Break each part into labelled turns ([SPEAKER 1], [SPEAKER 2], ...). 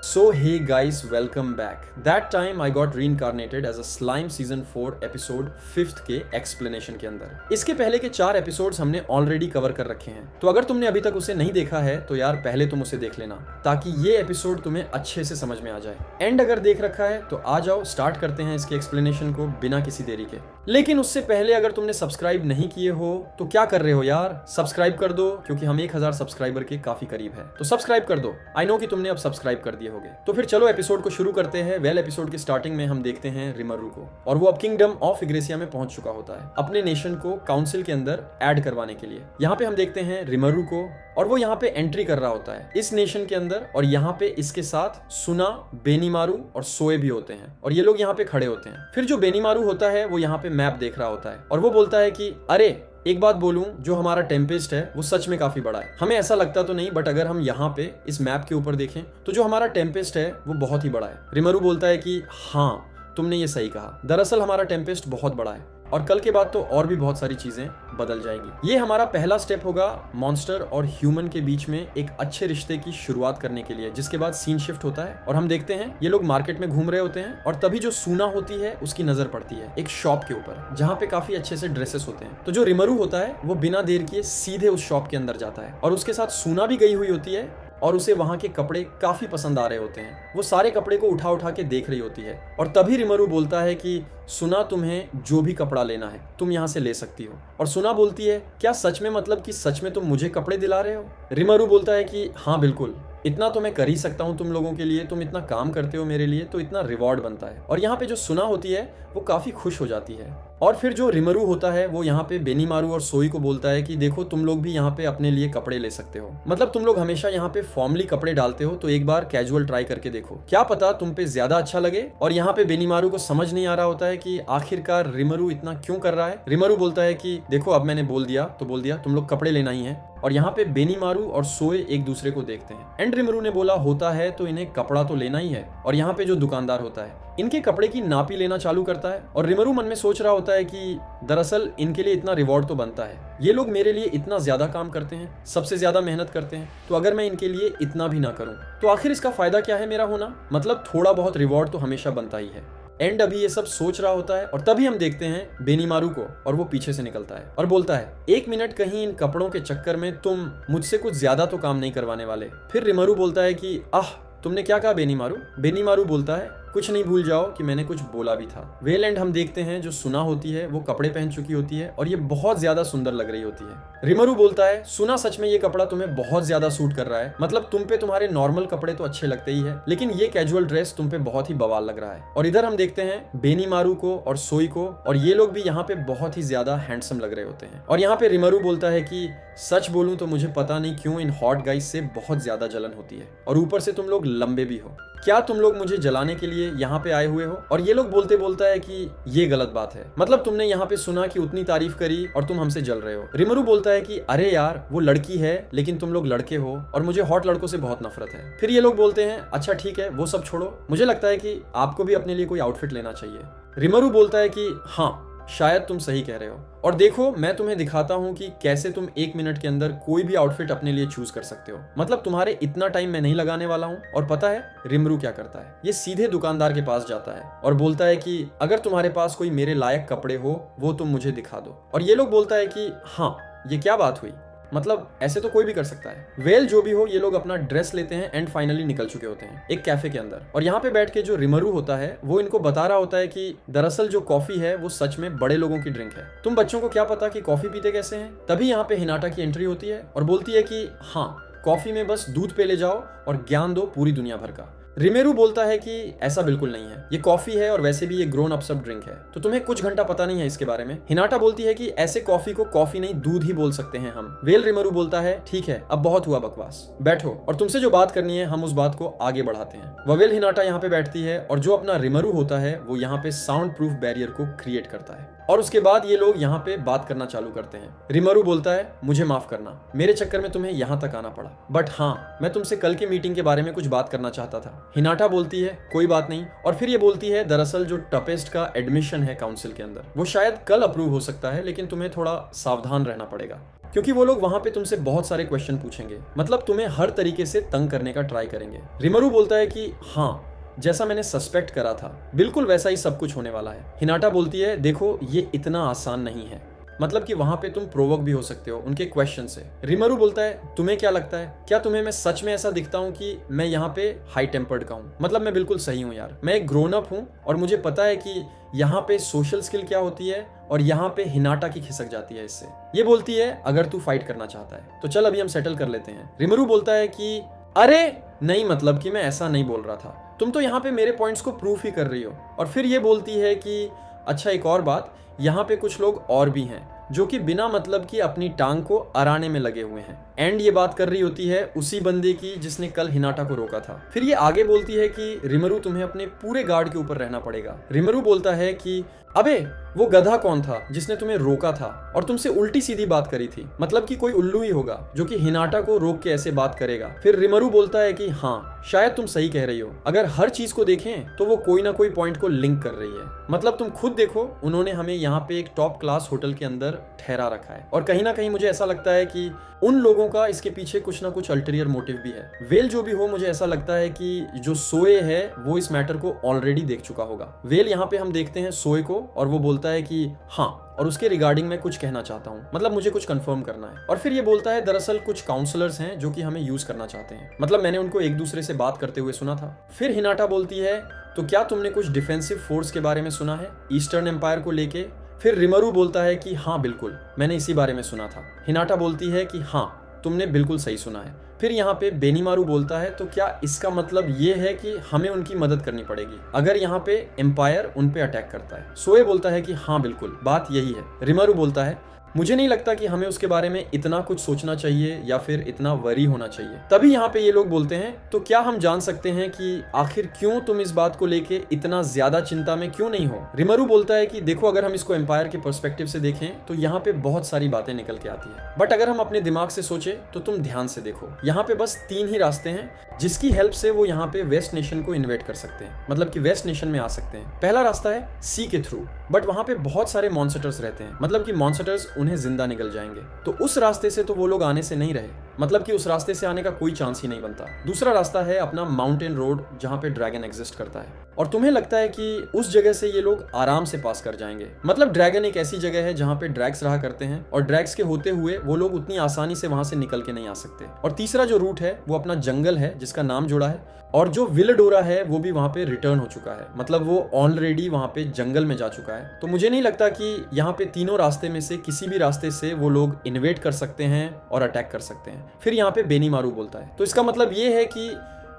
[SPEAKER 1] So hey guys, welcome back. That time I got reincarnated as a Slime Season 4 episode 5th के explanation के अंदर। इसके पहले के 4 episodes हमने already cover कर रखे हैं, तो अगर तुमने अभी तक उसे नहीं देखा है तो यार पहले तुम उसे देख लेना ताकि ये episode तुम्हें अच्छे से समझ में आ जाए। एंड अगर देख रखा है तो आ जाओ स्टार्ट करते हैं इसके explanation को बिना किसी देरी के। लेकिन उससे पहले अगर तुमने सब्सक्राइब नहीं किए हो तो क्या कर रहे हो यार, सब्सक्राइब कर दो क्योंकि हम 1000 सब्सक्राइबर के काफी करीब है, तो सब्सक्राइब कर दो। आई नो कि तुमने अब सब्सक्राइब कर दिए होगे। तो फिर चलो एपिसोड को शुरू करते हैं। वेल एपिसोड की स्टार्टिंग में हम देखते हैं रिमरू को, और वो अब किंगडम ऑफ इग्रेसिया में पहुंच चुका होता है अपने नेशन को काउंसिल के अंदर ऐड करवाने के लिए। यहाँ पे हम देखते हैं रिमरू को, और वो यहाँ पे एंट्री कर रहा होता है इस नेशन के अंदर, और यहाँ पे इसके साथ सुना, बेनीमारू और सोए भी होते हैं, और ये लोग यहाँ पे खड़े होते हैं। फिर जो बेनीमारू होता है वो यहाँ पे मैप देख रहा होता है, और वो बोलता है कि अरे एक बात बोलूं, जो हमारा टेम्पेस्ट है वो सच में काफी बड़ा है। हमें ऐसा लगता तो नहीं, बट अगर हम यहाँ पे इस मैप के ऊपर देखें तो जो हमारा टेम्पेस्ट है वो बहुत ही बड़ा है। रिमरू बोलता है कि हाँ, तुमने ये सही कहा, दरअसल हमारा टेम्पेस्ट बहुत बड़ा है और कल के बाद तो और भी बहुत सारी चीजें बदल जाएंगी। ये हमारा पहला स्टेप होगा मॉन्स्टर और ह्यूमन के बीच में एक अच्छे रिश्ते की शुरुआत करने के लिए, जिसके बाद सीन शिफ्ट होता है और हम देखते हैं ये लोग मार्केट में घूम रहे होते हैं, और तभी जो सूना होती है उसकी नजर पड़ती है एक शॉप के ऊपर जहाँ पे काफी अच्छे से ड्रेसेस होते हैं। तो जो रिमरू होता है वो बिना देर किए सीधे उस शॉप के अंदर जाता है, और उसके साथ सूना भी गई हुई होती है और उसे वहां के कपड़े काफी पसंद आ रहे होते हैं। वो सारे कपड़े को उठा उठा के देख रही होती है, और तभी रिमरू बोलता है कि सुना, तुम्हें जो भी कपड़ा लेना है तुम यहाँ से ले सकती हो। और सुना बोलती है, क्या सच में, मतलब कि सच में तुम मुझे कपड़े दिला रहे हो? रिमरू बोलता है कि हाँ बिल्कुल, इतना तो मैं कर ही सकता हूँ तुम लोगों के लिए, तुम इतना काम करते हो मेरे लिए तो इतना रिवॉर्ड बनता है। और यहाँ पे जो सुना होती है वो काफी खुश हो जाती है। और फिर जो रिमरू होता है वो यहाँ पे बेनीमारू और सोई को बोलता है कि देखो, तुम लोग भी यहाँ पे अपने लिए कपड़े ले सकते हो, मतलब तुम लोग हमेशा यहाँ पे फॉर्मली कपड़े डालते हो, तो एक बार कैजुअल ट्राई करके देखो, क्या पता तुम पे ज्यादा अच्छा लगे। और यहाँ पे बेनीमारू को समझ नहीं आ रहा होता है कि आखिरकार रिमरू इतना क्यों कर रहा है। रिमरू बोलता है कि देखो, अब मैंने बोल दिया तो बोल दिया, तुम लोग कपड़े लेना ही है। और यहाँ पे बेनीमारू और सोए एक दूसरे को देखते हैं, एंड रिमरू ने बोला होता है तो इन्हें कपड़ा तो लेना ही है। और यहाँ पे जो दुकानदार होता है इनके कपड़े की नापी लेना चालू करता है, और रिमरू मन में सोच रहा होता है कि दरअसल इनके लिए इतना रिवॉर्ड तो बनता है, ये लोग मेरे लिए इतना ज्यादा काम करते हैं, सबसे ज्यादा मेहनत करते हैं, तो अगर मैं इनके लिए इतना भी ना करूं तो आखिर इसका फायदा क्या है मेरा होना, मतलब थोड़ा बहुत रिवॉर्ड तो हमेशा बनता ही है। एंड अभी ये सब सोच रहा होता है, और तभी हम देखते हैं बेनीमारू को, और वो पीछे से निकलता है और बोलता है, एक मिनट, कहीं इन कपड़ों के चक्कर में तुम मुझसे कुछ ज्यादा तो काम नहीं करवाने वाले? फिर रिमरू बोलता है कि आह, तुमने क्या कहा बेनीमारू? बेनीमारू बोलता है, कुछ नहीं, भूल जाओ कि मैंने कुछ बोला भी था। वेल एंड हम देखते हैं जो सुना होती है वो कपड़े पहन चुकी होती है, और ये बहुत ज्यादा सुंदर लग रही होती है। रिमरू बोलता है, सुना, सच में ये कपड़ा तुम्हें बहुत ज्यादा सूट कर रहा है, मतलब तुम पे तुम्हारे नॉर्मल कपड़े तो अच्छे लगते ही है, लेकिन ये कैजुअल ड्रेस तुम पे बहुत ही बवाल लग रहा है। और इधर हम देखते हैं बेनीमारू को और सोई को, और ये लोग भी यहाँ पे बहुत ही ज्यादा हैंडसम लग रहे होते हैं। और यहाँ पे रिमरू बोलता है कि सच बोलूं तो मुझे पता नहीं क्यों इन हॉट गाइस से बहुत ज्यादा जलन होती है, और ऊपर से तुम लोग लंबे भी हो। क्या तुम लोग मुझे जलाने के लिए यहाँ पे आए हुए हो? और ये लोग बोलते बोलता है कि ये गलत बात है, मतलब तुमने यहाँ पे सुना कि उतनी तारीफ करी और तुम हमसे जल रहे हो। रिमरू बोलता है कि अरे यार, वो लड़की है लेकिन तुम लोग लड़के हो, और मुझे हॉट लड़कों से बहुत नफरत है। फिर ये लोग बोलते हैं, अच्छा ठीक है, वो सब छोड़ो, मुझे लगता है कि आपको भी अपने लिए कोई आउटफिट लेना चाहिए। रिमरू बोलता है कि हाँ, शायद तुम सही कह रहे हो, और देखो मैं तुम्हें दिखाता हूँ कि कैसे तुम 1 मिनट के अंदर कोई भी आउटफिट अपने लिए चूज कर सकते हो, मतलब तुम्हारे इतना टाइम मैं नहीं लगाने वाला हूँ। और पता है रिमरू क्या करता है? ये सीधे दुकानदार के पास जाता है और बोलता है कि अगर तुम्हारे पास कोई मेरे लायक कपड़े हो वो तुम मुझे दिखा दो। और ये लोग बोलता है कि हाँ, ये क्या बात हुई, मतलब ऐसे तो कोई भी कर सकता है। वेल जो भी हो, ये लोग अपना ड्रेस लेते हैं एंड फाइनली निकल चुके होते हैं एक कैफे के अंदर, और यहाँ पे बैठ के जो रिमरू होता है वो इनको बता रहा होता है कि दरअसल जो कॉफी है वो सच में बड़े लोगों की ड्रिंक है, तुम बच्चों को क्या पता कि कॉफी पीते कैसे हैं। तभी यहाँ पे हिनाटा की एंट्री होती है और बोलती है कि हाँ, कॉफी में बस दूध पे ले जाओ और ज्ञान दो पूरी दुनिया भर का। रिमेरू बोलता है कि ऐसा बिल्कुल नहीं है, ये कॉफी है और वैसे भी ये ग्रोन अप सब ड्रिंक है, तो तुम्हें कुछ घंटा पता नहीं है इसके बारे में। हिनाटा बोलती है कि ऐसे कॉफी को कॉफी नहीं, दूध ही बोल सकते हैं हम। वेल रिमेरू बोलता है, ठीक है, अब बहुत हुआ बकवास, बैठो और तुमसे जो बात करनी है हम उस बात को आगे बढ़ाते हैं। ववेल हिनाटा यहाँ पे बैठती है, और जो अपना रिमेरू होता है वो यहाँ पे साउंड प्रूफ बैरियर को क्रिएट करता है, और उसके बाद ये लोग यहाँ पे बात करना चालू करते हैं। रिमरू बोलता है, मुझे माफ करना, मेरे चक्कर में तुम्हें यहाँ तक आना पड़ा, बट हाँ, मैं तुमसे कल की मीटिंग के बारे में कुछ बात करना चाहता था। हिनाटा बोलती है, कोई बात नहीं, और फिर ये बोलती है, दरअसल जो टपेस्ट का एडमिशन है काउंसिल के अंदर वो शायद कल अप्रूव हो सकता है, लेकिन तुम्हें थोड़ा सावधान रहना पड़ेगा क्योंकि वो लोग वहां पे तुमसे बहुत सारे क्वेश्चन पूछेंगे, मतलब तुम्हें हर तरीके से तंग करने का ट्राई करेंगे। रिमरू बोलता है कि हाँ, जैसा मैंने सस्पेक्ट करा था बिल्कुल वैसा ही सब कुछ होने वाला है। हिनाटा बोलती है देखो ये इतना आसान नहीं है, मतलब कि वहां पे तुम प्रोवोक भी हो सकते हो उनके क्वेश्चन से। रिमरू बोलता है तुम्हें क्या लगता है, क्या तुम्हें मैं सच में ऐसा दिखता हूँ कि मैं यहाँ पे हाई टेम्पर्ड का हूँ? मतलब मैं बिल्कुल सही हूँ यार, मैं एक ग्रोन अप हूँ और मुझे पता है कि यहाँ पे सोशल स्किल क्या होती है और यहाँ पे हिनाटा की खिसक जाती है इससे। ये बोलती है अगर तू फाइट करना चाहता है तो चल अभी हम सेटल कर लेते हैं। रिमरू बोलता है कि अरे नहीं, मतलब कि मैं ऐसा नहीं बोल रहा था, तुम तो यहाँ पे मेरे पॉइंट्स को प्रूफ ही कर रही हो। और फिर ये बोलती है कि अच्छा एक और बात, यहाँ पे कुछ लोग और भी हैं जो कि बिना मतलब की अपनी टांग को अराने में लगे हुए हैं। एंड ये बात कर रही होती है उसी बंदे की जिसने कल हिनाटा को रोका था। फिर ये आगे बोलती है कि रिमरू तुम्हें अपने पूरे गार्ड के ऊपर रहना पड़ेगा। रिमरू बोलता है कि अबे वो गधा कौन था जिसने तुम्हें रोका था और तुमसे उल्टी सीधी बात करी थी, मतलब कि कोई उल्लू ही होगा जो कि हिनाटा को रोक के ऐसे बात करेगा। फिर रिमरू बोलता है कि हाँ शायद तुम सही कह रही हो, अगर हर चीज को देखें तो वो कोई ना कोई पॉइंट को लिंक कर रही है। मतलब तुम खुद देखो, उन्होंने हमें यहाँ पे एक टॉप क्लास होटल के अंदर ठहरा रखा है और कहीं ना कहीं मुझे ऐसा लगता है कि उन लोगों का इसके पीछे कुछ ना कुछ अल्टीरियर मोटिव भी है। वेल जो भी हो, मुझे ऐसा लगता है कि जो सोए है वो इस मैटर को ऑलरेडी देख चुका होगा। वेल यहाँ पे हम देखते हैं सोए को और वो बोलता है कि हाँ, और उसके रिगार्डिंग मैं कुछ कहना चाहता हूँ, मतलब मुझे कुछ कंफर्म करना है। और फिर ये बोलता है दरअसल कुछ काउंसलर्स हैं जो कि हमें यूज करना चाहते हैं, मतलब मैंने उनको एक दूसरे से बात करते हुए सुना था। फिर हिनाटा बोलती है तो क्या तुमने कुछ डिफेंसिव फोर्स के बारे में सुना है ईस्टर्न एम्पायर को लेके? फिर रिमरू बोलता है कि हाँ बिल्कुल, मैंने इसी बारे में सुना था। हिनाटा बोलती है कि हाँ तुमने बिल्कुल सही सुना है। फिर यहाँ पे बेनीमारू बोलता है तो क्या इसका मतलब ये है कि हमें उनकी मदद करनी पड़ेगी अगर यहाँ पे एम्पायर उन पे अटैक करता है? सोए बोलता है कि हाँ बिल्कुल, बात यही है। रिमरू बोलता है मुझे नहीं लगता कि हमें उसके बारे में इतना कुछ सोचना चाहिए या फिर इतना वरी होना चाहिए। तभी यहाँ पे ये लोग बोलते हैं तो क्या हम जान सकते हैं कि आखिर क्यों तुम इस बात को लेके इतना ज्यादा चिंता में क्यों नहीं हो? रिमरू बोलता है कि देखो अगर हम इसको एम्पायर के पर्सपेक्टिव से देखें तो यहाँ पे बहुत सारी बातें निकल के आती है, बट अगर हम अपने दिमाग से सोचे तो तुम ध्यान से देखो, यहाँ पे बस 3 ही रास्ते हैं जिसकी हेल्प से वो यहाँ पे वेस्ट नेशन को इन्वेट कर सकते हैं, मतलब कि वेस्ट नेशन में आ सकते हैं। पहला रास्ता है सी के थ्रू, बट वहां पे बहुत सारे मॉन्स्टर्स रहते हैं, मतलब कि मॉन्स्टर्स उन्हें जिंदा निकल जाएंगे, तो उस रास्ते से तो वो लोग आने से नहीं रहे, मतलब कि उस रास्ते से आने का कोई चांस ही नहीं बनता। दूसरा रास्ता है अपना माउंटेन रोड जहां पे ड्रैगन एग्जिस्ट करता है और तुम्हें लगता है कि उस जगह से ये लोग आराम से पास कर जाएंगे। मतलब ड्रैगन एक ऐसी जगह है जहां पे ड्रैग्स रहा करते हैं और ड्रैग्स के होते हुए वो लोग उतनी आसानी से वहां से निकल के नहीं आ सकते। और तीसरा जो रूट है वो अपना जंगल है जिसका नाम जोड़ा है, और जो विलडोरा है वो भी वहां पे रिटर्न हो चुका है, मतलब वो ऑलरेडी वहां पे जंगल में जा चुका है। तो मुझे नहीं लगता कि यहाँ पे तीनों रास्ते में से किसी भी रास्ते से वो लोग इन्वेट कर सकते हैं और अटैक कर सकते हैं। फिर यहाँ पे बेनीमारू बोलता है तो इसका मतलब ये है कि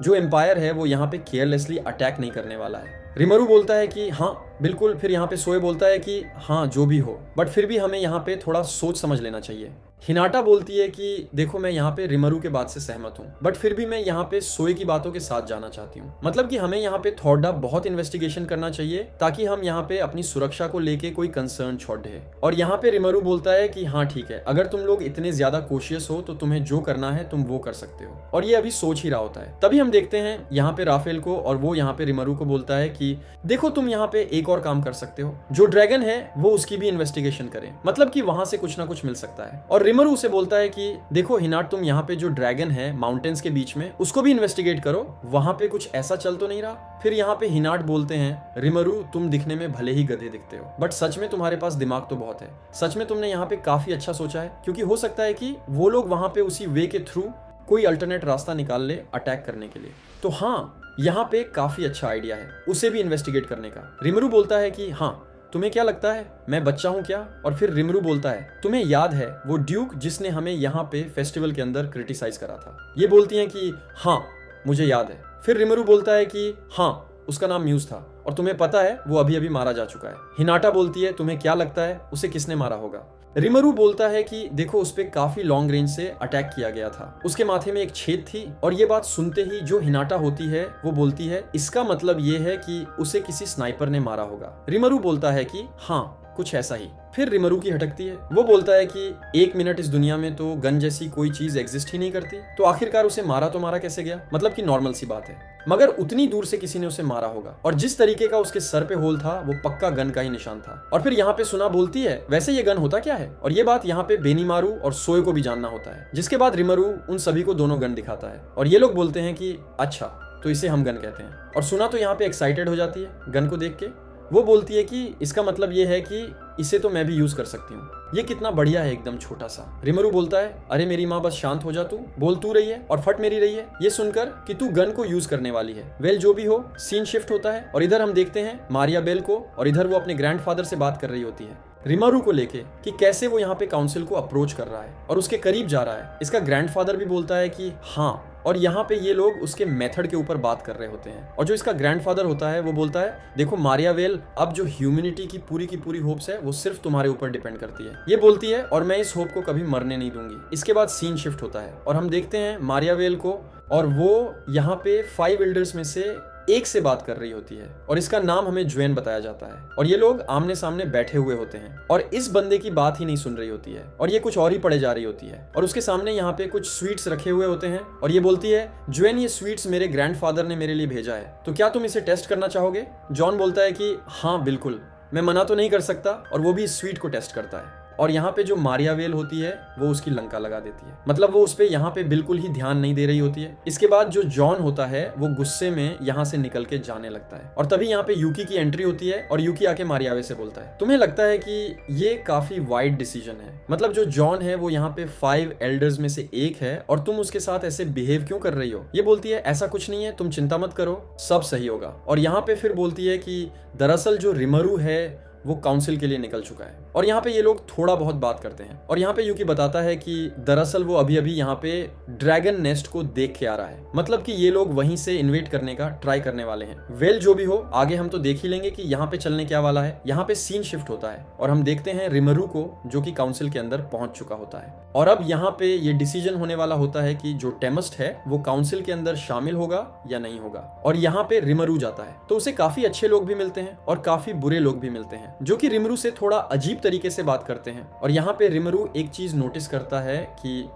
[SPEAKER 1] जो एम्पायर है वो यहाँ पे केयरलेसली अटैक नहीं करने वाला है। रिमरू बोलता है कि हाँ बिल्कुल। फिर यहाँ पे सोए बोलता है कि हाँ जो भी हो, बट फिर भी हमें यहाँ पे थोड़ा सोच समझ लेना चाहिए। हिनाटा बोलती है कि देखो मैं यहाँ पे रिमरू के बात से सहमत हूँ, बट फिर भी मैं यहाँ पे सोए की बातों के साथ जाना चाहती हूँ, मतलब कि हमें यहाँ पे थोड़ा बहुत इन्वेस्टिगेशन करना चाहिए ताकि हम यहाँ पे अपनी सुरक्षा को लेके कोई कंसर्न छोड़ दे। और यहाँ पे रिमरू बोलता है कि हाँ ठीक है, अगर तुम लोग इतने ज्यादा कोशियस हो तो तुम्हें जो करना है तुम वो कर सकते हो। और ये अभी सोच ही रहा होता है। तभी हम देखते हैं यहाँ पे राफेल को, और वो यहाँ पे रिमरू को बोलता है कि देखो तुम यहाँ पे एक और काम कर सकते हो, जो ड्रैगन है वो उसकी भी इन्वेस्टिगेशन करें, मतलब कि वहां से कुछ ना कुछ मिल सकता है। और रिमरू उसे बोलता है कि देखो हिनाट, तुम यहाँ पे जो ड्रैगन है माउंटेन्स के बीच में उसको भी इन्वेस्टिगेट करो, वहां पे कुछ ऐसा चल तो नहीं रहा। फिर यहाँ पे हिनाट बोलते हैं रिमरू तुम दिखने में भले ही गधे दिखते हो, बट सच में तुम्हारे पास दिमाग तो बहुत है, सच में तुमने यहाँ पे काफी अच्छा सोचा है, क्योंकि हो सकता है कि वो लोग वहां पे उसी वे के थ्रू कोई अल्टरनेट रास्ता निकाल ले अटैक करने के लिए। तो हाँ, यहाँ पे काफी अच्छा आइडिया है उसे भी इन्वेस्टिगेट करने का। रिमरू बोलता है कि हाँ तुम्हें क्या लगता है मैं बच्चा हूँ क्या? और फिर रिमरू बोलता है तुम्हें याद है वो ड्यूक जिसने हमें यहाँ पे फेस्टिवल के अंदर क्रिटिसाइज करा था? ये बोलती हैं कि हाँ मुझे याद है। फिर रिमरू बोलता है कि हाँ उसका नाम म्यूज था और तुम्हें पता है वो अभी अभी मारा जा चुका है। हिनाटा बोलती है तुम्हें क्या लगता है उसे किसने मारा होगा? रिमरू बोलता है कि देखो उस पे काफी लॉन्ग रेंज से अटैक किया गया था, उसके माथे में एक छेद थी। और ये बात सुनते ही जो हिनाटा होती है वो बोलती है इसका मतलब ये है कि उसे किसी स्नाइपर ने मारा होगा। रिमरू बोलता है कि हाँ कुछ ऐसा ही। फिर रिमरू की हटकती है। वो बोलता है कि 1 मिनट इस दुनिया में तो गन जैसी कोई चीज एग्जिस्ट ही नहीं करती, तो आखिरकार उसे मारा तो मारा कैसे गया, मतलब कि नॉर्मल सी बात है। मगर उतनी दूर से किसी ने उसे मारा होगा, और जिस तरीके का उसके सर पे होल था वो पक्का गन का ही निशान था। और फिर यहाँ पे सुना बोलती है, वैसे ये गन होता क्या है, और ये बात यहाँ पे बेनीमारू और सोए को भी जानना होता है। जिसके बाद रिमरू उन सभी को दोनों गन दिखाता है, और ये लोग बोलते हैं कि अच्छा तो इसे हम गन कहते हैं। और सुना तो यहाँ पे एक्साइटेड हो जाती है गन को देख के। वो बोलती है कि इसका मतलब ये है कि इसे तो मैं भी यूज कर सकती हूँ, ये कितना बढ़िया है, एकदम छोटा सा। रिमरू बोलता है, अरे मेरी माँ बस शांत हो जा, तू बोल तू रही है और फट मेरी रही है, ये सुनकर कि तू गन को यूज करने वाली है। वेल जो भी हो, सीन शिफ्ट होता है और इधर हम देखते हैं मारिया बेल को, और इधर वो अपने ग्रैंडफादर से बात कर रही होती है रिमरू को लेके कि कैसे वो यहाँ पे काउंसिल को अप्रोच कर रहा है और उसके करीब जा रहा है। इसका ग्रैंडफादर भी बोलता है कि हाँ, और यहाँ पे ये लोग उसके मेथड के ऊपर बात कर रहे होते हैं। और जो इसका ग्रैंडफादर होता है वो बोलता है, देखो मारिया वेल, अब जो ह्यूमैनिटी की पूरी होप्स है वो सिर्फ तुम्हारे ऊपर डिपेंड करती है, ये बोलती है, और मैं इस होप को कभी मरने नहीं दूंगी। इसके बाद सीन शिफ्ट होता है और हम देखते हैं मारिया वेल को, और वो यहाँ पे 5 एल्डर्स में से एक से बात कर रही होती है, और इसका नाम हमें ज्वेन बताया जाता है। और ये लोग आमने सामने बैठे हुए होते हैं और इस बंदे की बात ही नहीं सुन रही होती है, और ये कुछ और ही पढ़े जा रही होती है। और उसके सामने यहाँ पे कुछ स्वीट्स रखे हुए होते हैं, और ये बोलती है, ज्वेन ये स्वीट्स मेरे ग्रैंडफादर ने मेरे लिए भेजा है, तो क्या तुम इसे टेस्ट करना चाहोगे। जॉन बोलता है कि हाँ बिल्कुल, मैं मना तो नहीं कर सकता, और वो भी इस स्वीट को टेस्ट करता है। और यहाँ पे जो मारिया वेल होती है वो उसकी लंका लगा देती है, मतलब वो उस पे यहाँ पे बिल्कुल ही ध्यान नहीं दे रही होती है। इसके बाद जो जॉन होता है वो गुस्से में यहाँ से निकल के जाने लगता है, और तभी यहाँ पे यूकी की एंट्री होती है, और यूकी आके मारिया वेल से बोलता है, तुम्हें लगता है कि ये काफी वाइड डिसीजन है, मतलब जो जॉन है वो यहाँ पे 5 एल्डर्स में से एक है, और तुम उसके साथ ऐसे बिहेव क्यों कर रही हो। ये बोलती है, ऐसा कुछ नहीं है, तुम चिंता मत करो, सब सही होगा। और यहाँ पे फिर बोलती है कि दरअसल जो रिमरू है वो काउंसिल के लिए निकल चुका है। और यहाँ पे ये लोग थोड़ा बहुत बात करते हैं, और यहाँ पे यूकी बताता है कि दरअसल वो अभी अभी यहाँ पे ड्रैगन नेस्ट को देख के आ रहा है, मतलब कि ये लोग वहीं से इन्वेट करने का ट्राई करने वाले हैं। वेल जो भी हो, आगे हम तो देख ही लेंगे कि यहाँ पे चलने क्या वाला है। यहाँ पे सीन शिफ्ट होता है और हम देखते हैं रिमरू को, जो कि काउंसिल के अंदर पहुंच चुका होता है। और अब यहाँ पे ये डिसीजन होने वाला होता है कि जो टेमस्ट है वो काउंसिल के अंदर शामिल होगा या नहीं होगा। और यहाँ पे रिमरू जाता है तो उसे काफी अच्छे लोग भी मिलते हैं और काफी बुरे लोग भी मिलते हैं, जो कि रिमरू से थोड़ा अजीब तरीके से बात करते हैं। और यहाँ पे रिमरू एक चीज नोटिस करता है कि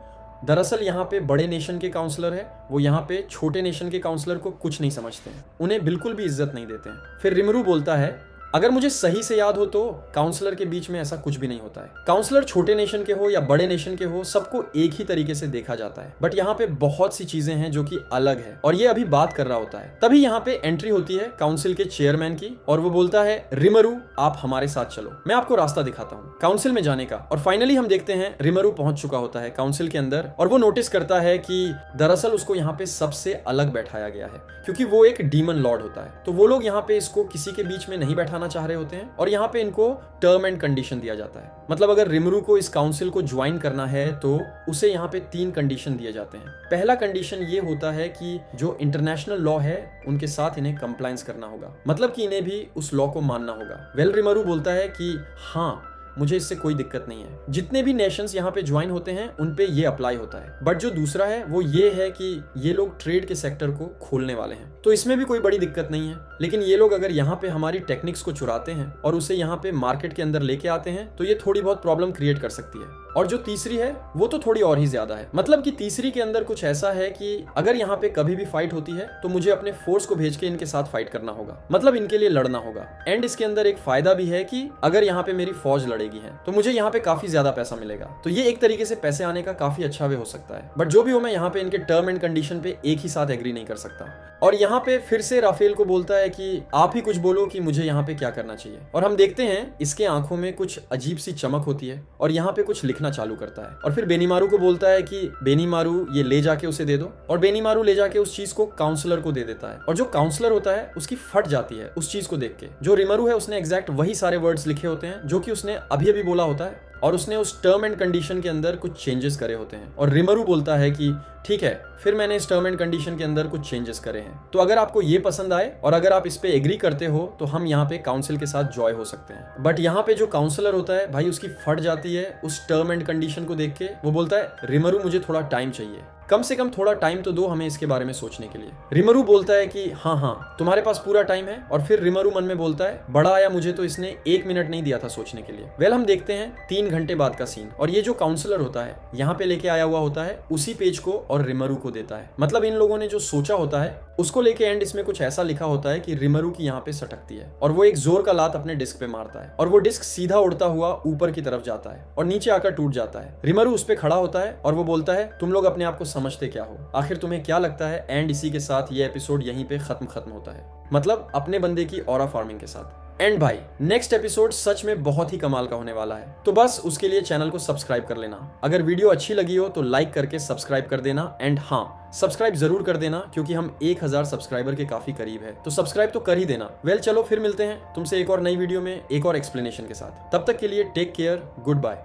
[SPEAKER 1] दरअसल यहाँ पे बड़े नेशन के काउंसलर है, वो यहाँ पे छोटे नेशन के काउंसलर को कुछ नहीं समझते हैं, उन्हें बिल्कुल भी इज्जत नहीं देते हैं। फिर रिमरू बोलता है, अगर मुझे सही से याद हो तो काउंसलर के बीच में ऐसा कुछ भी नहीं होता है। काउंसलर छोटे नेशन के हो या बड़े नेशन के हो, सबको एक ही तरीके से देखा जाता है, बट यहाँ पे बहुत सी चीजें हैं जो कि अलग है, और ये अभी बात कर रहा होता है। तभी यहाँ पे एंट्री होती है काउंसिल के चेयरमैन की, और वो बोलता है, रिमरू आप हमारे साथ चलो, मैं आपको रास्ता दिखाता हूँ काउंसिल में जाने का। और फाइनली हम देखते हैं रिमरू पहुंच चुका होता है काउंसिल के अंदर, और वो नोटिस करता है कि दरअसल उसको यहाँ पे सबसे अलग बैठाया गया है, क्योंकि वो एक डीमन लॉर्ड होता है। तो वो लोग यहाँ पे इसको किसी के बीच में नहीं बैठाना चाह रहे होते हैं, और यहाँ पे इनको टर्म एंड कंडीशन दिया जाता है। मतलब अगर रिमरू को इस काउंसिल को ज्वाइन करना है तो उसे यहाँ पे 3 कंडीशन दिए जाते हैं। पहला कंडीशन ये होता है कि जो इंटरनेशनल लॉ है उनके साथ इन्हें कंप्लायंस करना होगा, मतलब कि इन्हें भी उस लॉ को मानना होगा। वेल रिमरू बोलता है कि हाँ, मुझे इससे कोई दिक्कत नहीं है, जितने भी नेशंस यहाँ पे ज्वाइन होते हैं उन पे ये अप्लाई होता है। बट जो दूसरा है वो ये है कि ये लोग ट्रेड के सेक्टर को खोलने वाले हैं, तो इसमें भी कोई बड़ी दिक्कत नहीं है, लेकिन ये लोग अगर यहाँ पे हमारी टेक्निक्स को चुराते हैं और उसे यहाँ पे मार्केट के अंदर लेके आते हैं तो ये थोड़ी बहुत प्रॉब्लम क्रिएट कर सकती है। और जो तीसरी है वो तो थोड़ी और ही ज्यादा है, मतलब कि तीसरी के अंदर कुछ ऐसा है कि अगर यहाँ पे कभी भी फाइट होती है तो मुझे अपने फोर्स को भेज के इनके साथ फाइट करना होगा, मतलब इनके लिए लड़ना होगा। एंड इसके अंदर एक फायदा भी है कि अगर यहाँ पे मेरी फौज लड़ेगी है तो मुझे यहाँ पे काफी ज्यादा पैसा मिलेगा, तो ये एक तरीके से पैसे आने का काफी अच्छा वे हो सकता है। बट जो भी हो, मैं यहाँ पे इनके टर्म एंड कंडीशन पे एक ही साथ एग्री नहीं कर सकता। और यहाँ पे फिर से राफेल को बोलता है कि आप ही कुछ बोलो कि मुझे यहाँ पे क्या करना चाहिए। और हम देखते हैं इसके आंखों में कुछ अजीब सी चमक होती है और यहाँ पे कुछ लिखना चालू करता है, और फिर बेनीमारू को बोलता है कि बेनीमारू ये ले जाके उसे दे दो, और बेनीमारू ले जाके उस चीज को काउंसलर को दे देता है। और जो काउंसलर होता है उसकी फट जाती है उस चीज को देख के। जो रिमरू है उसने एग्जैक्ट वही सारे वर्ड्स लिखे होते हैं जो कि उसने अभी अभी बोला होता है, और उसने उस टर्म एंड कंडीशन के अंदर कुछ चेंजेस करे होते हैं। और रिमरू बोलता है कि ठीक है, फिर मैंने इस टर्म एंड कंडीशन के अंदर कुछ चेंजेस करे हैं, तो अगर आपको ये पसंद आए और अगर आप इस पे एग्री करते हो तो हम यहाँ पे काउंसिल के साथ जॉय हो सकते हैं। बट यहाँ पे जो काउंसलर होता है भाई, उसकी फट जाती है उस टर्म एंड कंडीशन को देख के। वो बोलता है, रिमरू मुझे थोड़ा टाइम चाहिए। कम से कम थोड़ा टाइम तो दो हमें इसके बारे में सोचने के लिए। रिमरू बोलता है कि हाँ तुम्हारे पास पूरा टाइम है, और फिर रिमरू मन में बोलता है बड़ा आया मुझे तो इसने 1 मिनट नहीं दिया था सोचने के लिए। वेल हम देखते हैं 3 घंटे बाद का सीन, और ये जो काउंसलर होता है यहाँ पे लेके आया हुआ होता है उसी पेज को और रिमरू को देता है। मतलब इन लोगों ने जो सोचा होता है उसको लेके एंड इसमें कुछ ऐसा लिखा होता है कि रिमरू की यहाँ पे सटकती है और वो एक जोर का लात अपने डिस्क पे मारता है और वो डिस्क सीधा उड़ता हुआ ऊपर की तरफ जाता है और नीचे आकर टूट जाता है। रिमरू उस पे खड़ा होता है और वो बोलता है तुम लोग अपने आप को समझते क्या हो, आखिर तुम्हें क्या लगता है। एंड इसी के साथ ये एपिसोड यहीं पे खत्म होता है, मतलब अपने बंदे की ऑरा फार्मिंग के साथ। एंड भाई नेक्स्ट एपिसोड सच में बहुत ही कमाल का होने वाला है, तो बस उसके लिए चैनल को सब्सक्राइब कर लेना। अगर वीडियो अच्छी लगी हो तो लाइक करके सब्सक्राइब कर देना, एंड हाँ सब्सक्राइब जरूर कर देना क्योंकि हम 1000 सब्सक्राइबर के काफी करीब है, तो सब्सक्राइब तो कर ही देना। वेल चलो फिर मिलते हैं तुमसे एक और नई वीडियो में एक और एक्सप्लेनेशन के साथ। तब तक के लिए टेक केयर, गुड बाय।